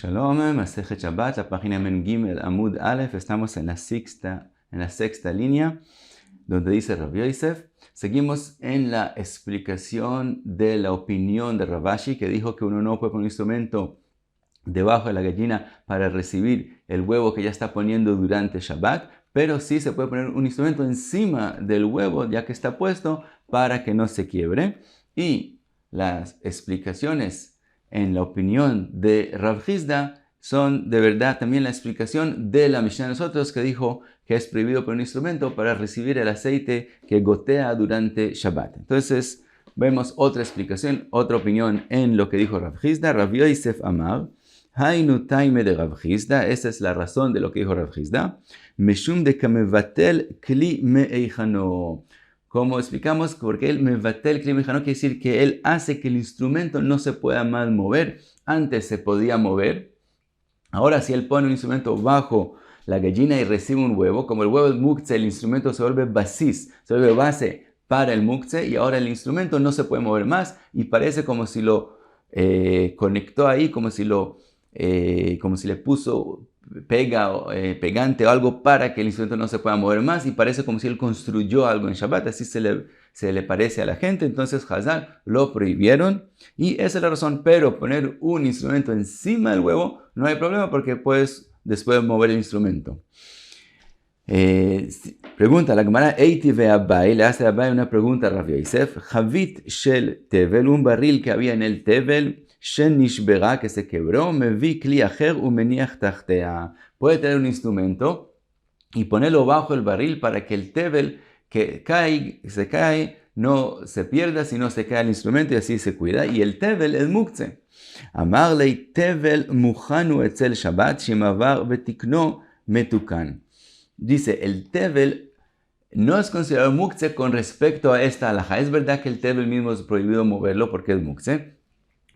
Shalom, Masejet Shabbat, la página Men Gimel Amud Aleph. Estamos en la sexta línea, donde dice Rav Yosef. Seguimos en la explicación de la opinión de Rav Ashi, que dijo que uno no puede poner un instrumento debajo de la gallina para recibir el huevo que ya está poniendo durante Shabbat, pero sí se puede poner un instrumento encima del huevo, ya que está puesto, para que no se quiebre. Y las explicaciones en la opinión de Rav Hizda son de verdad también la explicación de la Mishnah de nosotros, que dijo que es prohibido poner un instrumento para recibir el aceite que gotea durante Shabbat. Entonces vemos otra explicación, otra opinión en lo que dijo Rav Hizda. Rav Yosef Amar, Hainu taime de Rav Hizda, esa es la razón de lo que dijo Rav Hizda, Meshum de kamevatel kli meeichano. Como explicamos, porque él mevatel kli meeichano quiere decir que él hace que el instrumento no se pueda más mover. Antes se podía mover. Ahora si él pone un instrumento bajo la gallina y recibe un huevo, como el huevo es muktzeh, el instrumento se vuelve basis, se vuelve base para el muktzeh, y ahora el instrumento no se puede mover más y parece como si lo conectó ahí, como si le puso pegante o algo para que el instrumento no se pueda mover más, y parece como si él construyó algo en Shabbat. Así se le parece a la gente. Entonces Chazal lo prohibieron y esa es la razón. Pero poner un instrumento encima del huevo no hay problema, porque puedes después mover el instrumento. Pregunta la Gemara, Eiti ve Abai, le hace a Abai una pregunta a Rav Yosef. Javit shel tevel, un barril que había en el tevel, shenishbera, que se quebró, mevi kli acher umeniach tachtea. Puede tener un instrumento y ponerlo bajo el barril para que el tevel que se cae, no se pierda, sino se cae el instrumento y así se cuida. Y el tevel es muktzeh. Amar lei tevel muchanu etzel Shabbat, shimavar vetikno metukan. Dice, el tevel no es considerado muktzeh con respecto a esta halajá. Es verdad que el tevel mismo es prohibido moverlo porque es muktzeh,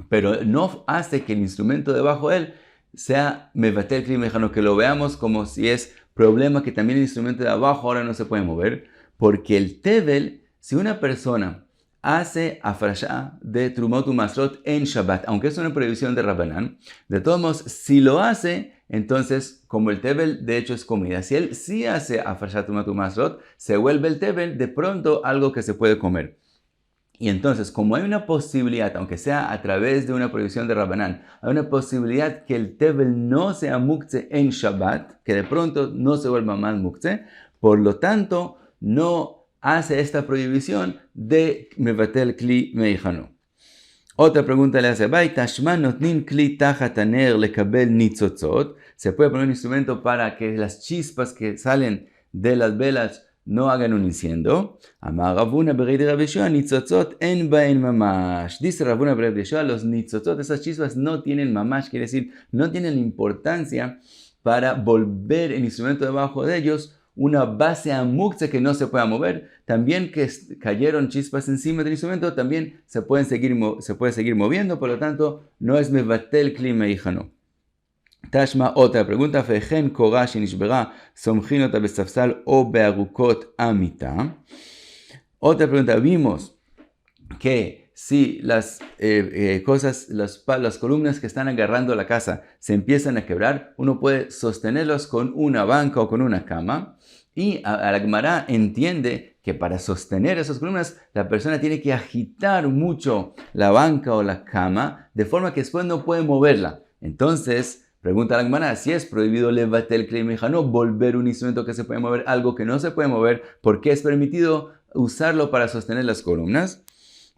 pero no hace que el instrumento debajo de él sea mevatel kli meeichano, que lo veamos como si es problema que también el instrumento de abajo ahora no se puede mover, porque el tevel, si una persona hace afrashá de Trumot u'Masrot en Shabbat, aunque es una prohibición de Rabbanán, de todos modos, si lo hace, entonces, como el tevel de hecho es comida, si él sí hace afrashá Trumot u'Masrot, se vuelve el tevel de pronto algo que se puede comer. Y entonces, como hay una posibilidad, aunque sea a través de una prohibición de Rabbanán, hay una posibilidad que el tevel no sea muktzeh en Shabbat, que de pronto no se vuelva más muktzeh, por lo tanto, no hace esta prohibición de mevatel kli meeichano. Otra pregunta le hace, Tashma notnin kli tachat haner lekabel nitzotzot. Se puede poner un instrumento para que las chispas que salen de las velas no hagan un incendio. Amar Rav Huna berei de Rav Yeshua, nitzotzot en baen mamash. Dice Rav Huna berei de Yeshua, los nitzotzot, esas chispas no tienen mamash, quiere decir, no tienen importancia para volver el instrumento debajo de ellos una base a muktzeh que no se pueda mover. También que cayeron chispas encima del instrumento, también se puede seguir moviendo, por lo tanto, no es mevatel kli meeichano. Tashma, otra pregunta, Fechen korah shenishbera somchin ota besafsal o bearukot amita. Otra pregunta, vimos que si las columnas que están agarrando la casa se empiezan a quebrar, uno puede sostenerlos con una banca o con una cama. Y a la Gemara entiende que para sostener esas columnas, la persona tiene que agitar mucho la banca o la cama, de forma que después no puede moverla. Entonces, pregunta a la Gemara, si es prohibido levatel kli meeichano, volver un instrumento que se puede mover, algo que no se puede mover, ¿por qué es permitido usarlo para sostener las columnas?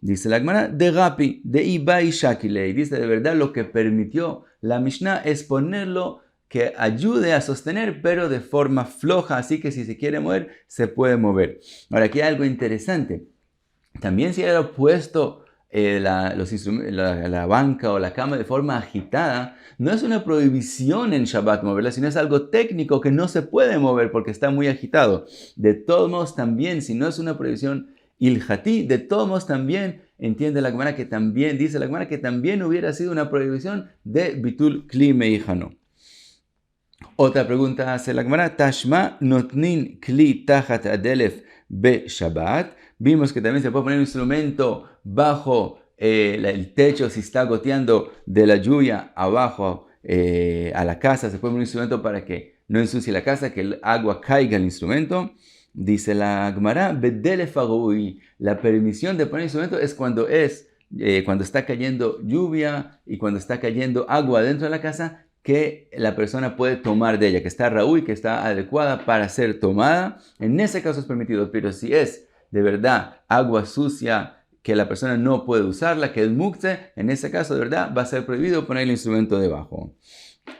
Dice la Gemara, de Rapi, de Ibai Shakilei. Dice, de verdad, lo que permitió la Mishnah es ponerlo que ayude a sostener, pero de forma floja, así que si se quiere mover, se puede mover. Ahora, aquí hay algo interesante. También si era puesto la banca o la cama de forma agitada, no es una prohibición en Shabbat moverla, sino es algo técnico que no se puede mover porque está muy agitado. De todos modos, también, si no es una prohibición ilhatí, de todos modos también entiende la Gemara que también, dice la Gemara que también hubiera sido una prohibición de bitul kli meeichano. Otra pregunta hace la Gemara, Tashma notnin kli tachat adelef be Shabbat. Vimos que también se puede poner un instrumento bajo el techo si está goteando de la lluvia abajo a la casa, se pone un instrumento para que no ensucie la casa, que el agua caiga al instrumento. Dice la Gemara, bedele farui, la permisión de poner el instrumento es cuando está cayendo lluvia y cuando está cayendo agua dentro de la casa, que la persona puede tomar de ella, que está raúl, que está adecuada para ser tomada. En ese caso es permitido, pero si es de verdad agua sucia, que la persona no puede usarla, que es muktzeh, en ese caso de verdad va a ser prohibido poner el instrumento debajo.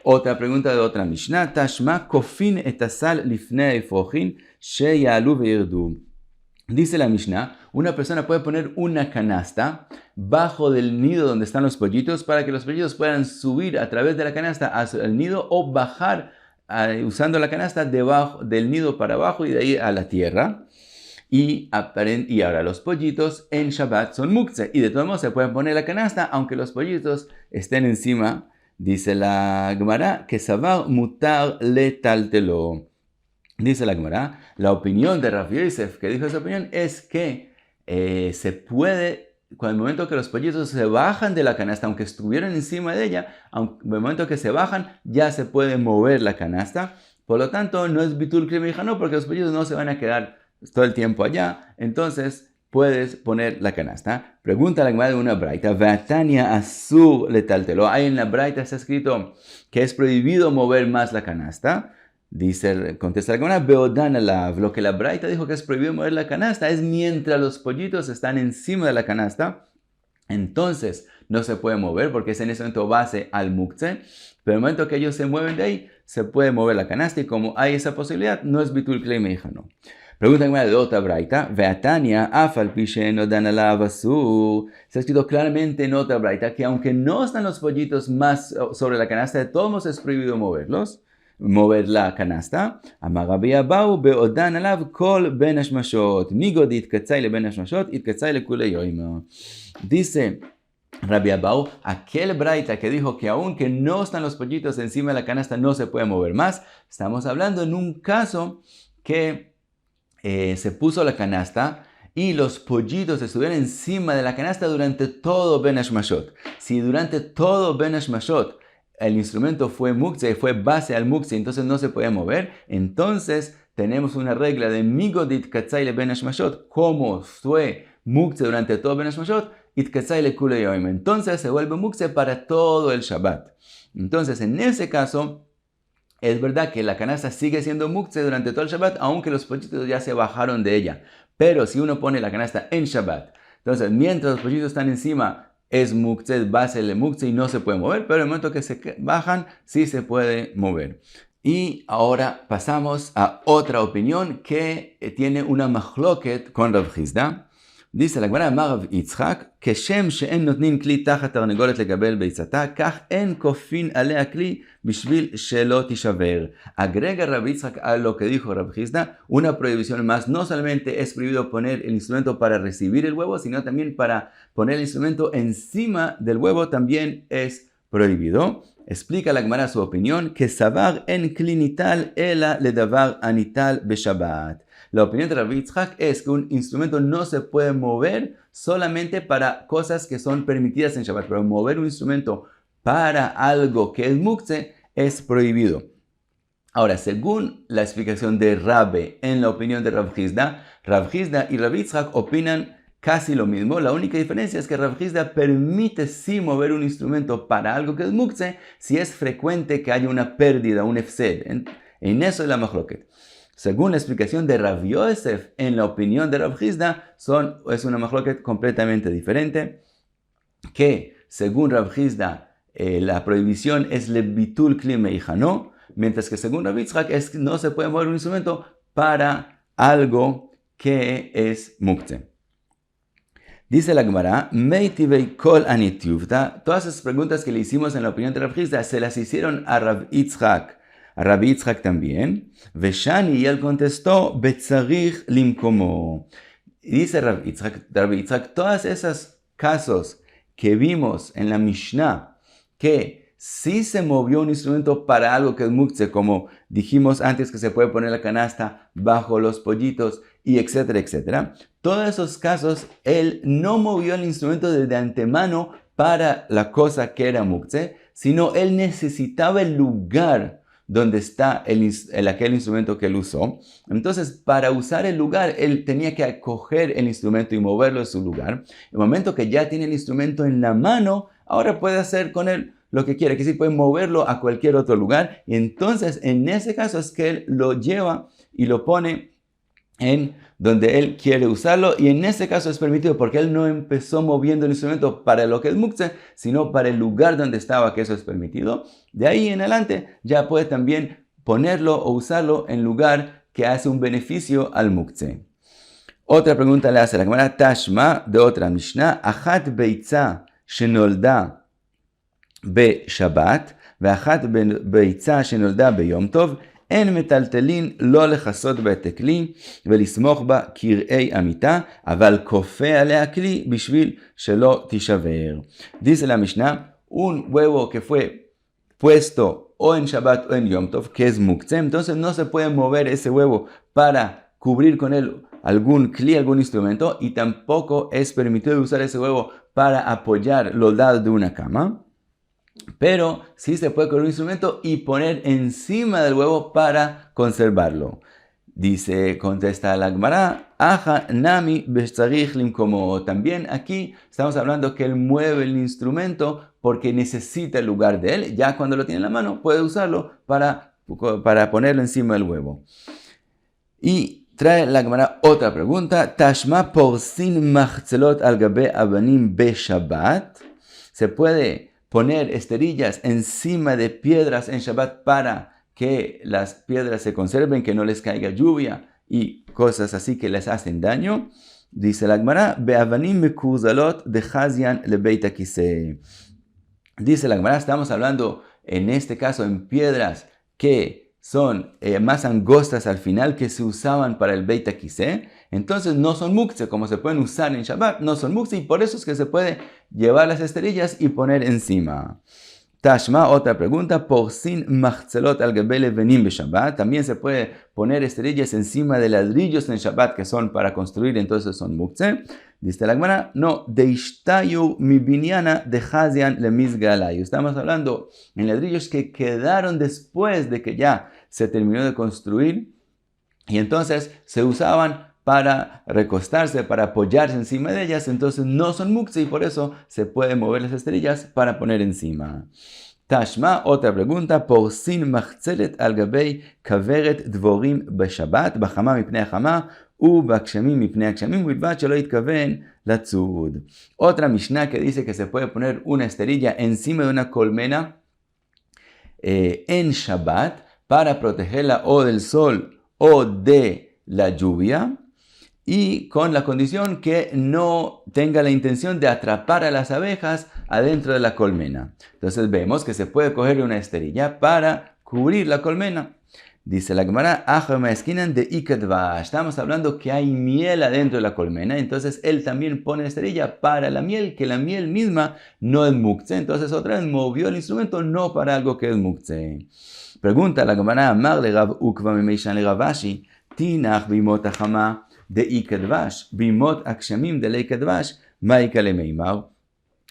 Otra pregunta de otra Mishnah, Tashma kofin etasal lifnei efrochin sheyalu veirdu. Dice la Mishnah, una persona puede poner una canasta bajo del nido donde están los pollitos para que los pollitos puedan subir a través de la canasta hacia el nido o bajar usando la canasta debajo del nido para abajo y de ahí a la tierra. Y ahora los pollitos en Shabbat son muktzeh y de todos modos se pueden poner la canasta aunque los pollitos estén encima. Dice la Gemara que savar mutar letaltelo. Dice la Gemara, la opinión de Rav Yosef, que dijo esa opinión, es que se puede, con el momento que los pollitos se bajan de la canasta, aunque estuvieron encima de ella, en el momento que se bajan, ya se puede mover la canasta. Por lo tanto, no es bitul kli meijano, porque los pollitos no se van a quedar todo el tiempo allá. Entonces, puedes poner la canasta. Pregunta la Gemara de una braita, Vatania asur letaltelo. Ahí en la braita está escrito que es prohibido mover más la canasta. Contesta la Gemara, Beodan alav. Lo que la braita dijo que es prohibido mover la canasta es mientras los pollitos están encima de la canasta. Entonces no se puede mover porque es en ese momento base al muktzeh. Pero en el momento que ellos se mueven de ahí, se puede mover la canasta. Y como hay esa posibilidad, no es bitul klei meijano. Pregunta de otra braita, Veatania afal pishen odan alav asur. Se ha escrito claramente en otra braita que aunque no están los pollitos más sobre la canasta, de todos modos es prohibido mover la canasta. Amar Rabbi Abahu beodan alav kol ben hashmashot. Migod itkatzai le ben hashmashot, itkatzai le kule yoim. Dice Rabbi Abahu, aquel braita que dijo que aunque no están los pollitos encima de la canasta, no se puede mover más. Estamos hablando en un caso que se puso la canasta y los pollitos estuvieron encima de la canasta durante todo Ben Hashmashot. Si durante todo Ben Hashmashot el instrumento fue muktzeh, fue base al muktzeh, entonces no se podía mover, entonces tenemos una regla de migod itkatzai le Ben Hashmashot, como fue muktzeh durante todo Ben Hashmashot, itkatzai le kule yoim. Entonces se vuelve muktzeh para todo el Shabbat. Entonces en ese caso, es verdad que la canasta sigue siendo muktzeh durante todo el Shabbat, aunque los pollitos ya se bajaron de ella. Pero si uno pone la canasta en Shabbat, entonces mientras los pollitos están encima, es muktzeh, base de muktzeh y no se puede mover. Pero en el momento que se bajan, sí se puede mover. Y ahora pasamos a otra opinión que tiene una machloket con Rav Chisda. Dice la Gemara, אמר רב יצחק, כשם שאין נותנים כלי תחת תרנגולת לקבל ביצתה, כך אין כופין עליה כלי בשביל שלא תישבר. Agrega Rav Yitzhak a lo que dijo Rav Chisda, una prohibición más. No solamente es prohibido poner el instrumento para recibir el huevo, sino también para poner el instrumento encima del huevo también es prohibido. Explica la Gemara su opinión, que savar en kli nital ela ledavar anital beshabbat. La opinión de Rav Yitzhak es que un instrumento no se puede mover solamente para cosas que son permitidas en Shabbat, pero mover un instrumento para algo que es muktzeh es prohibido. Ahora, según la explicación de Rabbe en la opinión de Rav Chisda y Rav Yitzhak opinan casi lo mismo. La única diferencia es que Rav Chisda permite sí mover un instrumento para algo que es muktzeh si es frecuente que haya una pérdida, un hefsed. En eso es la machloket. Según la explicación de Rav Yosef, en la opinión de Rav Chisda, es una machloket completamente diferente. Que según Rav Chisda, la prohibición es le bitul kli meijano, mientras que según Rav Yitzhak no se puede mover un instrumento para algo que es muktzeh. Dice la Gemara, Meitivei kol anityuvta. Todas esas preguntas que le hicimos en la opinión de Rav Chisda se las hicieron a Rav Yitzhak. A Rabbi Yitzhak también. Veshani, y él contestó, Betzarich limkomo. Y dice Rabbi Yitzhak, todos esos casos que vimos en la Mishnah, que sí se movió un instrumento para algo que es muktzeh, como dijimos antes que se puede poner la canasta bajo los pollitos, y etcétera, etcétera. Todos esos casos, él no movió el instrumento desde antemano para la cosa que era muktzeh, sino él necesitaba el lugar donde está aquel instrumento que él usó. Entonces, para usar el lugar, él tenía que coger el instrumento y moverlo de su lugar. El momento que ya tiene el instrumento en la mano, ahora puede hacer con él lo que quiere, que sí puede moverlo a cualquier otro lugar. Y entonces, en ese caso es que él lo lleva y lo pone en donde él quiere usarlo, y en ese caso es permitido porque él no empezó moviendo el instrumento para lo que es muktzeh, sino para el lugar donde estaba, que eso es permitido. De ahí en adelante ya puede también ponerlo o usarlo en lugar que hace un beneficio al muktzeh. Otra pregunta le hace la Gemara Tashma de otra Mishnah: Achat beitza shenolda בשבת, ואחת ביצה שנולדה ביום טוב, אין מטלטלין לא לכסות בה את הכלי ולסמוך בה כרעי אמיתה, אבל כופה עליה כלי בשביל שלא תישבר. Dice la Mishnah, un huevo que fue puesto o en Shabbat o en Yom Tov, que es muktzeh, entonces no se puede mover ese huevo para cubrir con él algún kli, algún instrumento, y tampoco es permitido usar ese huevo para apoyar los lados de una cama. Pero sí se puede coger un instrumento y poner encima del huevo para conservarlo. Dice, contesta la Gemara, Aja nami b'tzarich limkomo. También aquí estamos hablando que él mueve el instrumento porque necesita el lugar de él. Ya cuando lo tiene en la mano puede usarlo para ponerlo encima del huevo. Y trae la Gemara otra pregunta. Tashma porsin machzelot al gabe abanim beshabbat. Se puede poner esterillas encima de piedras en Shabbat para que las piedras se conserven, que no les caiga lluvia y cosas así que les hacen daño. Dice la Gemara, be'avanim mekuzalot de Hazian lebeit hakiseh. Dice la Gemara, estamos hablando en este caso en piedras que son más angostas al final, que se usaban para el beit hakiseh. Entonces no son muktzeh, como se pueden usar en Shabbat, no son muktzeh, y por eso es que se puede llevar las esterillas y poner encima. Tashma, otra pregunta, porsin machzelot al gabe levenim beshabbat. También se puede poner esterillas encima de ladrillos en Shabbat que son para construir, entonces son muktzeh. Dice la Gemara, no, deishtayu mi binyana de Hazian le mizgalayu. Estamos hablando en ladrillos que quedaron después de que ya se terminó de construir, y entonces se usaban para recostarse, para apoyarse encima de ellas, entonces no son muktzeh, y por eso se puede mover las esterillas para poner encima. Tashma, otra pregunta, porsin machzelet al gabei kaveret dvorim beshabbat, bachama mipnei hachama, ובגשמים מפני הגשמים, ובלבד שלא יתכוון לצוד. Otra Mishnah que dice que se puede poner una esterilla encima de una colmena en Shabbat para protegerla o del sol o de la lluvia, y con la condición que no tenga la intención de atrapar a las abejas adentro de la colmena. Entonces vemos que se puede coger una esterilla para cubrir la colmena. Dice la Gemara, de ikadvash. Estamos hablando que hay miel adentro de la colmena, entonces él también pone esterilla para la miel, que la miel misma no es muktzeh. Entonces otra vez movió el instrumento no para algo que es muktzeh. Pregunta la Gemara, Amar le Rav Ukva memeishan le Ravashi, tinach bimot hachama de ikadvash, bimot akshamim de leikadvash, maika le meimar.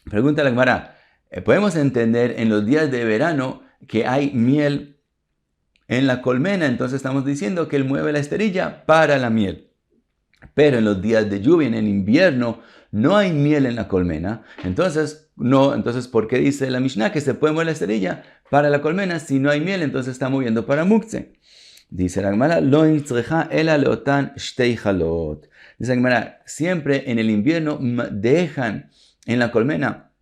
Pregunta la Gemara, podemos entender en los días de verano que hay miel en la colmena, entonces estamos diciendo que él mueve la esterilla para la miel. Pero en los días de lluvia, en el invierno, no hay miel en la colmena. Entonces, ¿por qué dice la Mishnah que se puede mover la esterilla para la colmena si no hay miel? Entonces está moviendo para muktzeh. Dice la Gemara, lo intzrecha ela leotan shtei chalot. Dice la Gemara, siempre en el invierno dejan en la colmena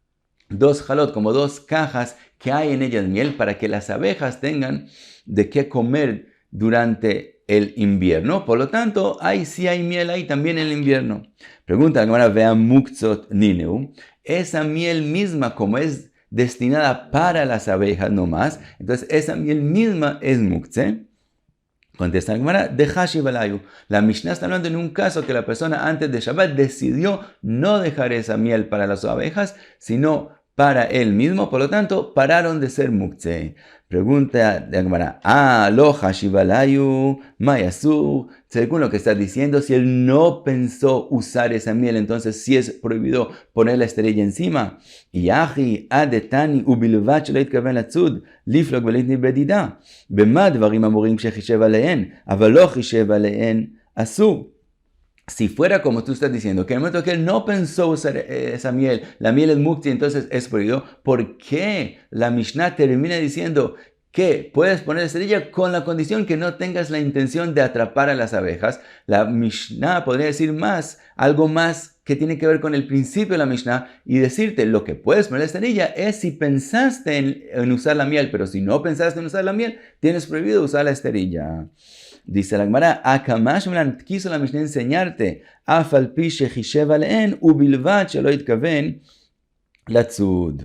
dos jalot, como dos cajas que hay en ellas miel, para que las abejas tengan de qué comer durante el invierno. Por lo tanto, sí hay miel ahí también en el invierno. Pregunta la Gemara, vea muktzot nineu. Esa miel misma, como es destinada para las abejas nomás, entonces esa miel misma es muktzeh. Contesta la Gemara, de Hashivalayu. La Mishnah está hablando en un caso que la persona antes de Shabbat decidió no dejar esa miel para las abejas, sino para él mismo, por lo tanto, pararon de ser muktzeh. Pregunta de Agmará, lo hashivalayu, mayasur, según lo que está diciendo, si él no pensó usar esa miel, entonces sí es prohibido poner la esterilla encima. Yahi adetani ubilvat shelo yitkaven latzud, liflok velitni bedida, bema dvarim amurim shechishev aleihen, aval lo chishev aleihen asur. Si fuera como tú estás diciendo, que en el momento que él no pensó usar esa miel, la miel es mukti, entonces es prohibido, ¿por qué la Mishnah termina diciendo que puedes poner esterilla con la condición que no tengas la intención de atrapar a las abejas? La Mishnah podría decir algo más que tiene que ver con el principio de la Mishnah y decirte lo que puedes poner la esterilla es si pensaste en usar la miel, pero si no pensaste en usar la miel, tienes prohibido usar la esterilla. Dice la Gemara, Akamash Melan, quiso la Mishnah enseñarte, Afal pi shechishev aleihen ubilvat shelo yitkaven latzud.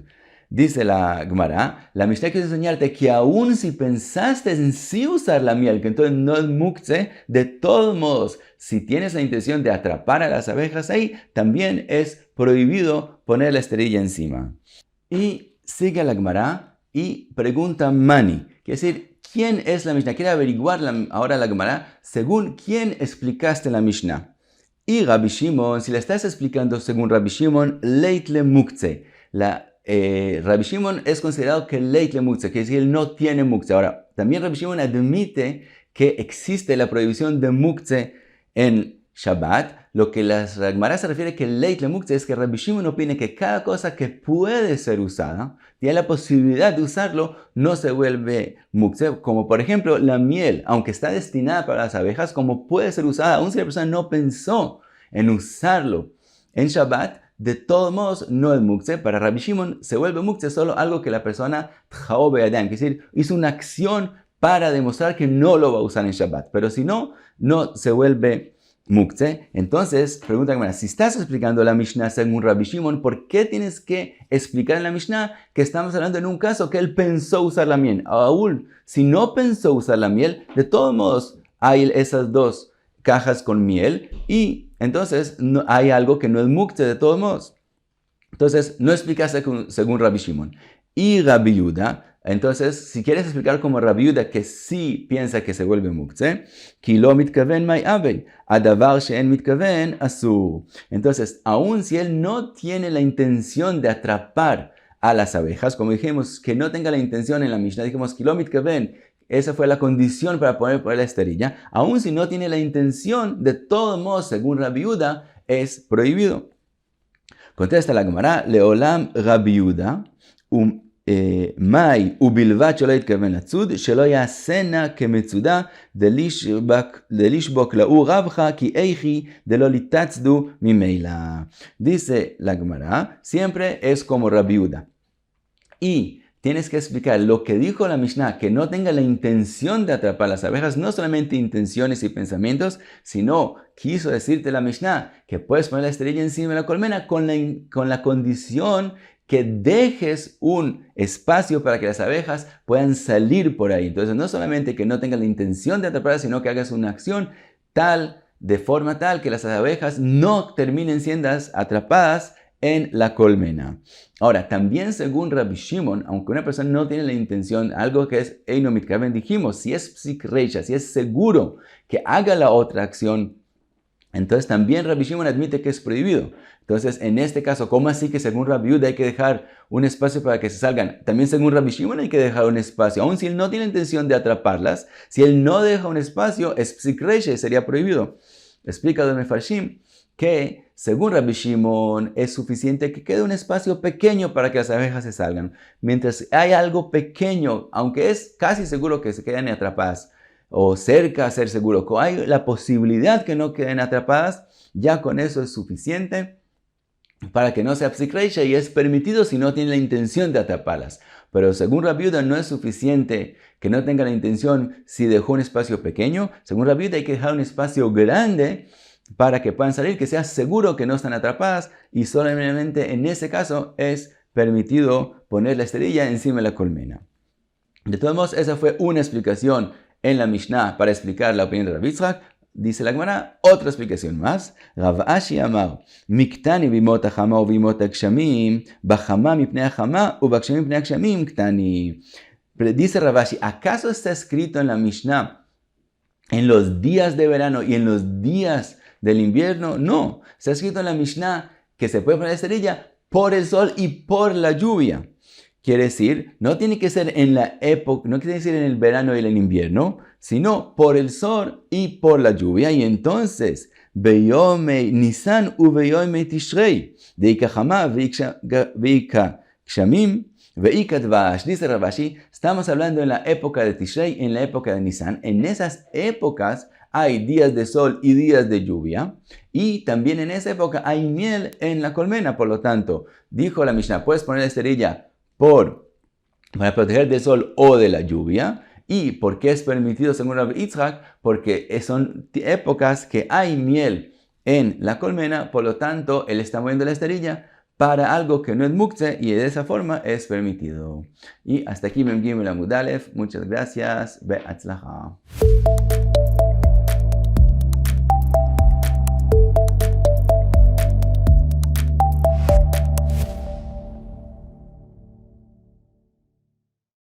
Dice la Gemara, la Mishnah quiso enseñarte que aun si pensaste en sí usar la miel, que entonces no es muktzeh, de todos modos, si tienes la intención de atrapar a las abejas ahí, también es prohibido poner la esterilla encima. Y sigue la Gemara y pregunta Mani, quiere decir, ¿quién es la Mishnah? Quiere averiguar ahora la Gemara según quién explicaste la Mishnah. Y Rabbi Shimon, si la estás explicando según Rabbi Shimon, leit le muktzeh. Rabbi Shimon es considerado que leit le muktzeh, que es decir, él no tiene muktzeh. Ahora, también Rabbi Shimon admite que existe la prohibición de muktzeh en Shabbat. Lo que la Gemara se refiere que leit le muktzeh es que Rabbi Shimon opina que cada cosa que puede ser usada, tiene la posibilidad de usarlo, no se vuelve muktzeh. Como por ejemplo la miel, aunque está destinada para las abejas, como puede ser usada, aun si la persona no pensó en usarlo en Shabbat, de todos modos no es muktzeh. Para Rabbi Shimon se vuelve muktzeh solo algo que la persona tjao be'adam, es decir, hizo una acción para demostrar que no lo va a usar en Shabbat. Pero si no, no se vuelve muktzeh. Entonces, pregunta, si estás explicando la Mishnah según Rabbi Shimon, ¿por qué tienes que explicar en la Mishnah que estamos hablando en un caso que él pensó usar la miel? Aún si no pensó usar la miel, de todos modos hay esas dos cajas con miel y entonces no, hay algo que no es muktzeh de todos modos. Entonces, no explicas según Rabbi Shimon. Y Rabbi Yehuda, entonces, si quieres explicar como Rabbi Yehuda que sí piensa que se vuelve muktzeh, ki lo mitkaven may avei, adavar she'en mitkaven asur. Entonces, aun si él no tiene la intención de atrapar a las abejas, como dijimos, que no tenga la intención en la Mishnah, dijimos ki lo mitkaven, esa fue la condición para poner la esterilla, aun si no tiene la intención, de todos modos, según Rabbi Yehuda, es prohibido. Contesta la Gemara, leolam Rabbi Yehuda, מאי ובלבד שלא יתכוון לצוד, שלא יעשנה כמצודה דלישבוק לאו רבך, כי איכי דלא ליתצדו ממילא. Dice la Gemara, siempre es como Rabbi Yehuda. Y tienes que explicar lo que dijo la Mishnah, que no tenga la intención de atrapar las abejas, no solamente intenciones y pensamientos, sino quiso decirte la Mishnah que puedes poner la esterilla encima de la colmena con la condición que dejes un espacio para que las abejas puedan salir por ahí. Entonces, no solamente que no tengas la intención de atraparlas, sino que hagas una acción de forma tal que las abejas no terminen siendo atrapadas en la colmena. Ahora, también según Rabbi Shimon, aunque una persona no tiene la intención, algo que es Eino Mitkaven, dijimos, si es psikreisha, si es seguro que haga la otra acción, entonces también Rabbi Shimon admite que es prohibido. Entonces, en este caso, ¿cómo así que según Rabbi Yehuda hay que dejar un espacio para que se salgan? También según Rabbi Shimon hay que dejar un espacio. Aun si él no tiene intención de atraparlas, si él no deja un espacio, es psikreisha, sería prohibido. Explica Don Mefarshim que según Rabbi Shimon es suficiente que quede un espacio pequeño para que las abejas se salgan. Mientras hay algo pequeño, aunque es casi seguro que se queden atrapadas, o cerca a ser seguro, que hay la posibilidad que no queden atrapadas, ya con eso es suficiente para que no sea psikreisha y es permitido si no tiene la intención de atraparlas. Pero según Rabbi Yehuda no es suficiente que no tenga la intención si dejó un espacio pequeño. Según Rabbi Yehuda hay que dejar un espacio grande para que puedan salir, que sea seguro que no están atrapadas, y solamente en ese caso es permitido poner la esterilla encima de la colmena. De todos modos, esa fue una explicación en la Mishnah para explicar la opinión de Rabbi Yitzhak. dice la Gemara, otra explicación más. Rav Ashi amar, miktani bimot hachama ubimot hagshamim, bachama mipnei hachama ubagshamim mipnei hagshamim ktani. Dice Rav Ashi, ¿acaso está escrito en la Mishnah en los días de verano y en los días del invierno? No, está escrito en la Mishnah que se puede poner esterilla por el sol y por la lluvia. Quiere decir, no tiene que ser en la época, no quiere decir en el verano y en el invierno, sino por el sol y por la lluvia. Y entonces, Beyome Nisan u Beyome Tishrei, Deika Hama Veika Kshamim, Veika Dvash. Dice Rav Ashi, estamos hablando en la época de Tishrei, en la época de Nisan. En esas épocas hay días de sol y días de lluvia. Y también en esa época hay miel en la colmena. Por lo tanto, dijo la Mishnah, puedes poner esterilla para proteger del sol o de la lluvia. ¿Y por qué es permitido según Rav Yitzhak? Porque son épocas que hay miel en la colmena, por lo tanto, él está moviendo la esterilla para algo que no es muktzeh y de esa forma es permitido. Y hasta aquí Mem Gimel Amud Aleph. Muchas gracias. Be'atzlacha.